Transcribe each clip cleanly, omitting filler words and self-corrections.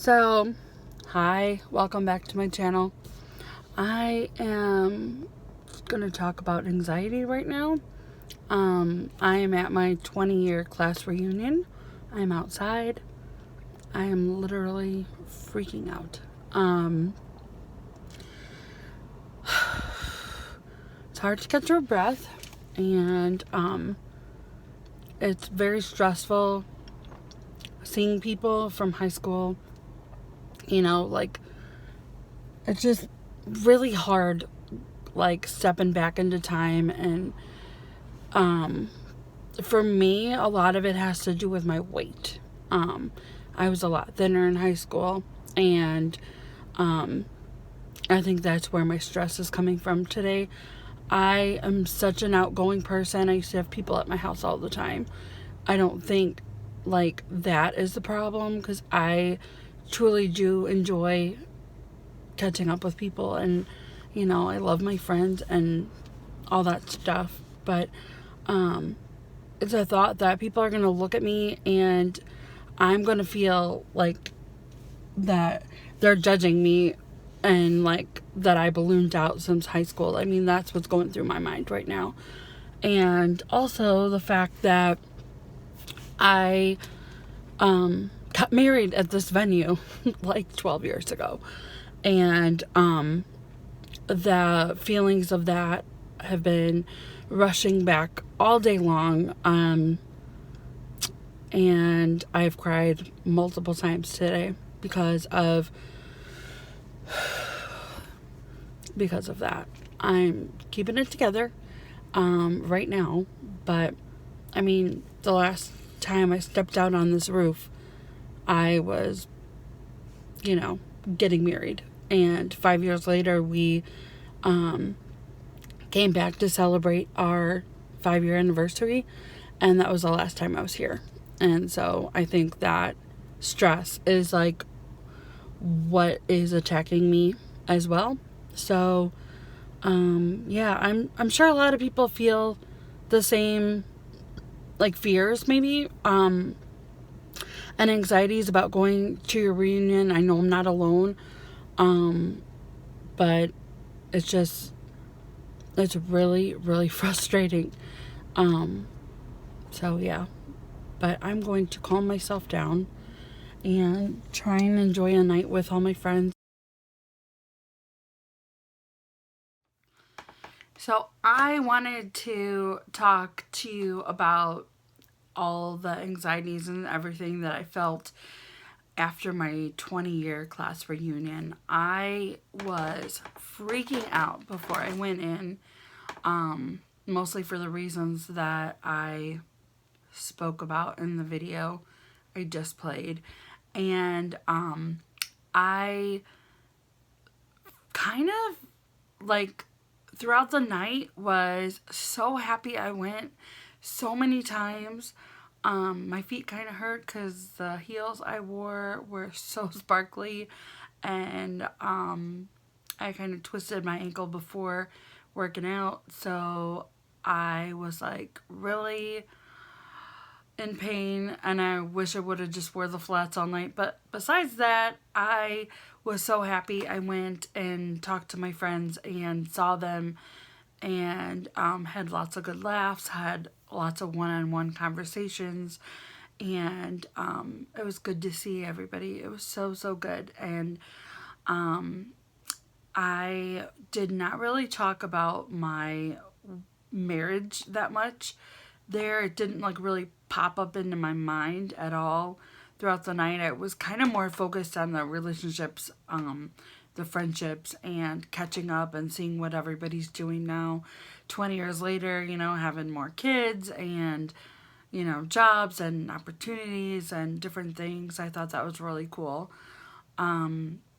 So, hi, welcome back to my channel. I am going to talk about anxiety right now. I am at my 20-year class reunion. I'm outside. I am literally freaking out. It's hard to catch your breath, and it's very stressful seeing people from high school. It's just really hard, stepping back into time. And for me, a lot of it has to do with my weight. I was a lot thinner in high school, and I think that's where my stress is coming from today. I am such an outgoing person. I used to have people at my house all the time. I don't think that is the problem, because I truly do enjoy catching up with people, and I love my friends and all that stuff. But it's a thought that people are going to look at me and I'm going to feel like that they're judging me, and that I ballooned out since high school. I mean, that's what's going through my mind right now. And also the fact that I got married at this venue 12 years ago. And the feelings of that have been rushing back all day long. And I've cried multiple times today because of that. I'm keeping it together right now, but I mean, the last time I stepped out on this roof, I was, getting married. And 5 years later, we came back to celebrate our 5-year anniversary, and that was the last time I was here. And so I think that stress is what is attacking me as well. So yeah, I'm sure a lot of people feel the same fears maybe, and anxieties about going to your reunion. I know I'm not alone, but it's really, really frustrating. So yeah, but I'm going to calm myself down and try and enjoy a night with all my friends. So I wanted to talk to you about all the anxieties and everything that I felt after my 20-year class reunion. I was freaking out before I went in, mostly for the reasons that I spoke about in the video I just played. And I kind of throughout the night was so happy I went so many times. My feet kind of hurt because the heels I wore were so sparkly, and I kind of twisted my ankle before working out, so I was really in pain, and I wish I would have just wore the flats all night. But besides that, I was so happy. I went and talked to my friends and saw them, and had lots of good laughs, had lots of one-on-one conversations, and it was good to see everybody. It was so good. And I did not really talk about my marriage that much there. It didn't really pop up into my mind at all throughout the night. I was kind of more focused on the relationships, the friendships, and catching up and seeing what everybody's doing now 20 years later, having more kids and jobs and opportunities and different things. I thought that was really cool.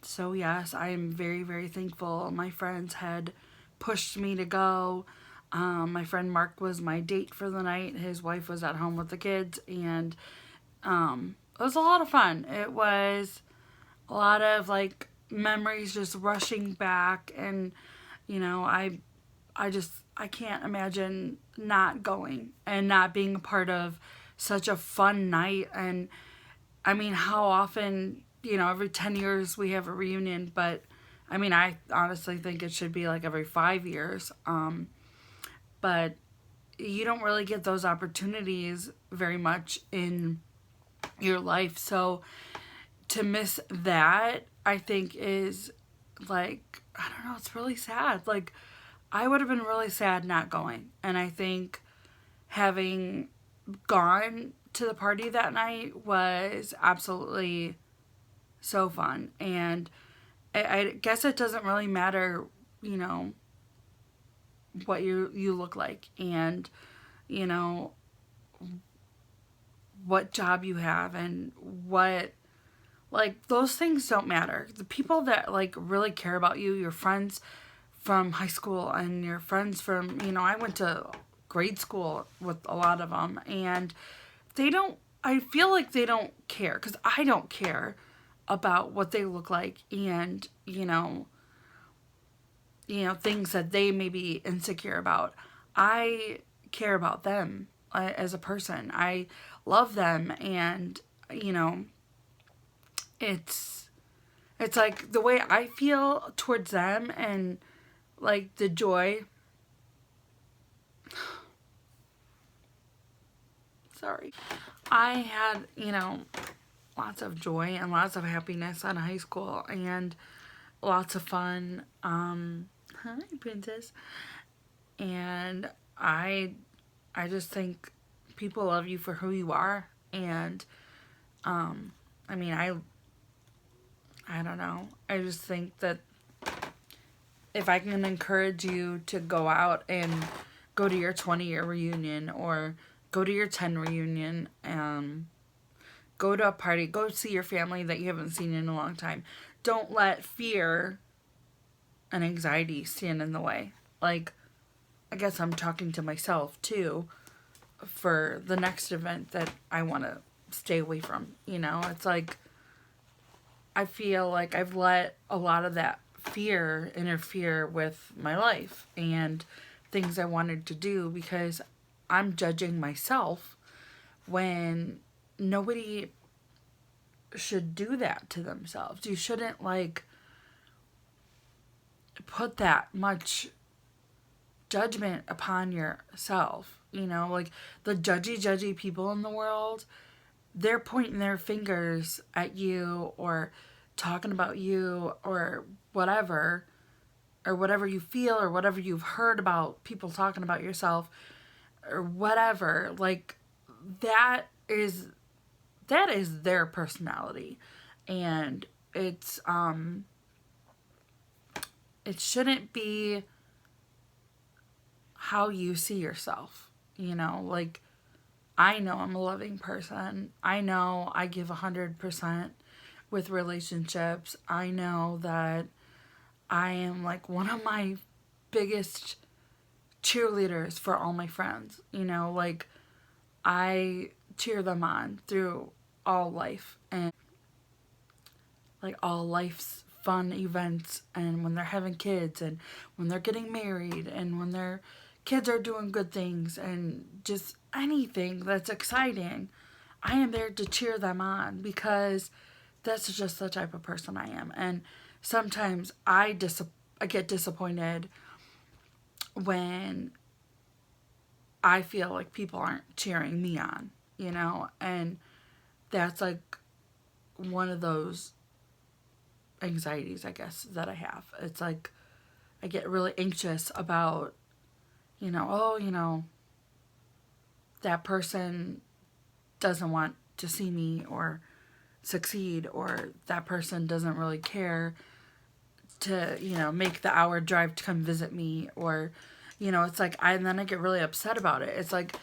So yes, I am very, very thankful. My friends had pushed me to go. My friend Mark was my date for the night. His wife was at home with the kids, and it was a lot of fun. It was a lot of memories just rushing back, and I can't imagine not going and not being a part of such a fun night. And I mean, how often every 10 years we have a reunion, but I mean, I honestly think it should be like every 5 years. But you don't really get those opportunities very much in your life. So to miss that, I think is like, I don't know, it's really sad. Like, I would have been really sad not going. And I think having gone to the party that night was absolutely so fun. And I guess it doesn't really matter, you know, what you look like, and, you know, what job you have, and what, like, those things don't matter. The people that, like, really care about you, your friends from high school and your friends from, I went to grade school with a lot of them, and they don't, I feel like they don't care, because I don't care about what they look like, and, things that they may be insecure about. I care about them as a person. I love them, and, it's like the way I feel towards them, and like the joy. Sorry. I had, lots of joy and lots of happiness in high school, and lots of fun. Hi, princess. And I just think people love you for who you are, and I mean, I don't know. I just think that if I can encourage you to go out and go to your 20-year reunion, or go to your 10 reunion, go to a party, go see your family that you haven't seen in a long time. Don't let fear and anxiety stand in the way. Like, I guess I'm talking to myself too for the next event that I want to stay away from. It's like, I feel like I've let a lot of that fear interfere with my life and things I wanted to do, because I'm judging myself when nobody should do that to themselves. You shouldn't, like, put that much judgment upon yourself. Like, the judgy people in the world, they're pointing their fingers at you, or talking about you, or whatever you feel, or whatever you've heard about people talking about yourself, or whatever. Like, that is their personality, and it shouldn't be how you see yourself. Like, I know I'm a loving person. I know I give 100% with relationships. I know that I am, like, one of my biggest cheerleaders for all my friends. Like, I cheer them on through all life, and, like, all life's fun events, and when they're having kids, and when they're getting married, and when their kids are doing good things, and just anything that's exciting. I am there to cheer them on, because that's just the type of person I am. And sometimes I get disappointed when I feel like people aren't cheering me on, and that's, like, one of those anxieties, I guess, that I have. It's like, I get really anxious about, that person doesn't want to see me or succeed, or that person doesn't really care to, make the hour drive to come visit me, or, it's like, and then I get really upset about it. It's like,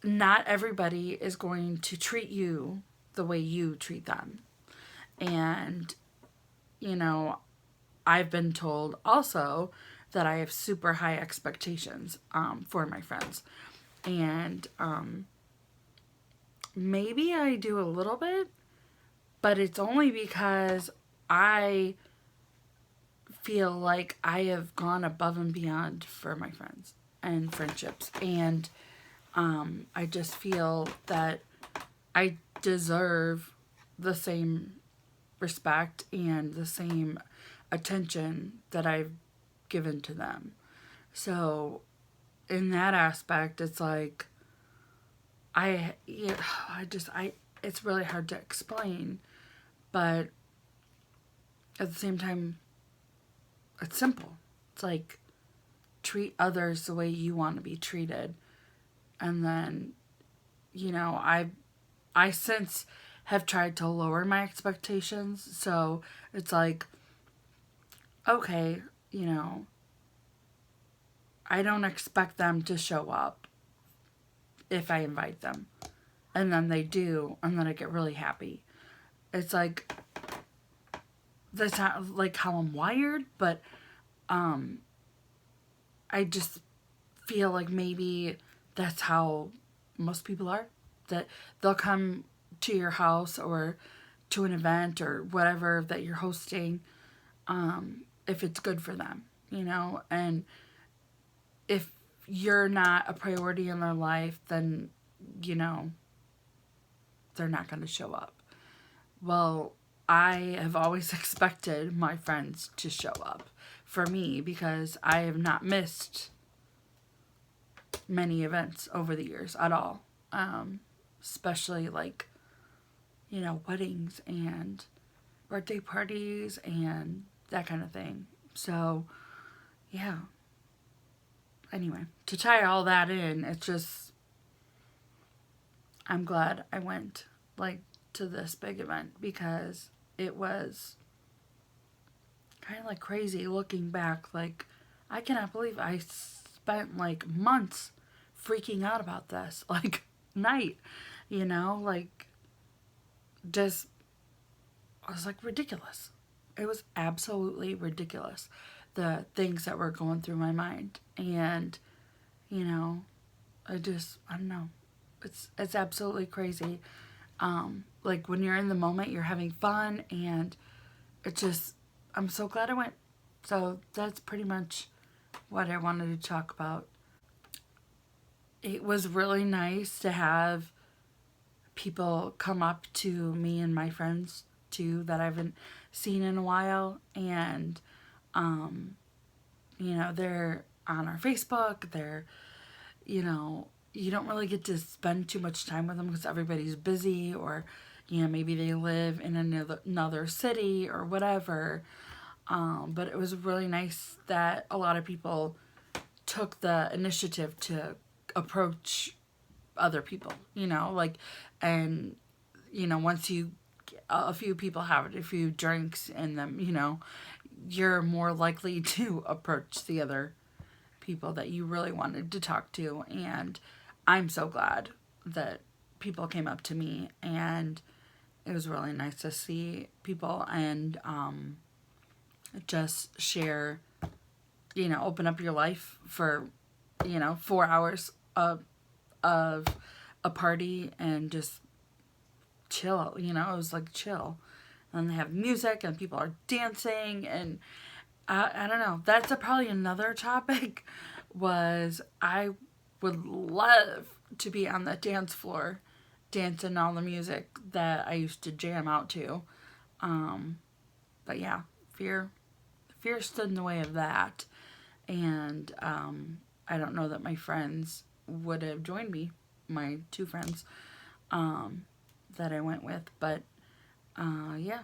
not everybody is going to treat you the way you treat them. And, I've been told also that I have super high expectations for my friends. And maybe I do a little bit, but it's only because I feel like I have gone above and beyond for my friends and friendships. And I just feel that I deserve the same respect and the same attention that I've given to them. So in that aspect, it's like it's really hard to explain, but at the same time, it's simple. It's like treat others the way you want to be treated. And then, I since have tried to lower my expectations. So it's like, okay, I don't expect them to show up if I invite them. And then they do, and then I get really happy. It's like, that's not like how I'm wired, but I just feel like maybe that's how most people are. That they'll come to your house or to an event or whatever that you're hosting, if it's good for them, and if you're not a priority in their life, then, they're not going to show up. Well, I have always expected my friends to show up for me because I have not missed many events over the years at all. Especially like, weddings and birthday parties and that kind of thing. So, yeah. Anyway, to tie all that in, it's just, I'm glad I went, to this big event because it was kind of crazy looking back. I cannot believe I spent months freaking out about this, night, just, I was ridiculous. It was absolutely ridiculous, the things that were going through my mind. And, I don't know. It's absolutely crazy. When you're in the moment, you're having fun, and I'm so glad I went. So that's pretty much what I wanted to talk about. It was really nice to have people come up to me and my friends too that I haven't seen in a while, and they're on our Facebook. They're, you don't really get to spend too much time with them because everybody's busy, or maybe they live in another city or whatever. But it was really nice that a lot of people took the initiative to approach other people, and, once a few people have a few drinks in them, you're more likely to approach the other people that you really wanted to talk to. And I'm so glad that people came up to me, and it was really nice to see people and just share, open up your life for, 4 hours of a party and just chill. It was chill. And they have music and people are dancing, and I don't know. That's probably another topic. Was I would love to be on the dance floor dancing all the music that I used to jam out to. But yeah, fear stood in the way of that. And I don't know that my friends would have joined me, my two friends that I went with. But yeah,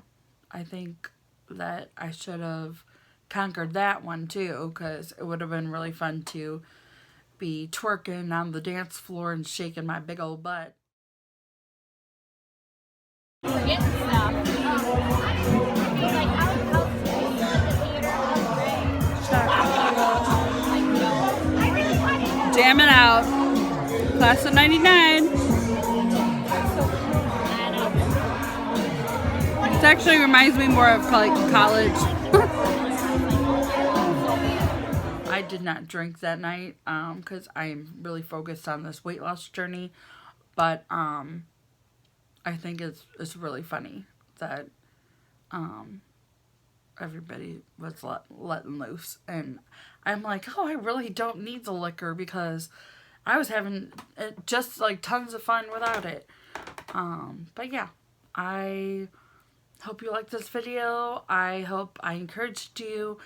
I think that I should have conquered that one too, because it would have been really fun to be twerking on the dance floor and shaking my big old butt. Jamming out. Class of 99. It actually reminds me more of college. I did not drink that night because I'm really focused on this weight loss journey. But I think it's really funny that everybody was letting loose. And I'm like, oh, I really don't need the liquor because I was having just tons of fun without it. But yeah, I hope you liked this video. I hope I encouraged you.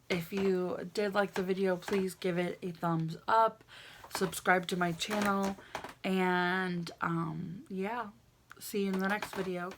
If you did like the video, please give it a thumbs up, subscribe to my channel, and yeah, see you in the next video.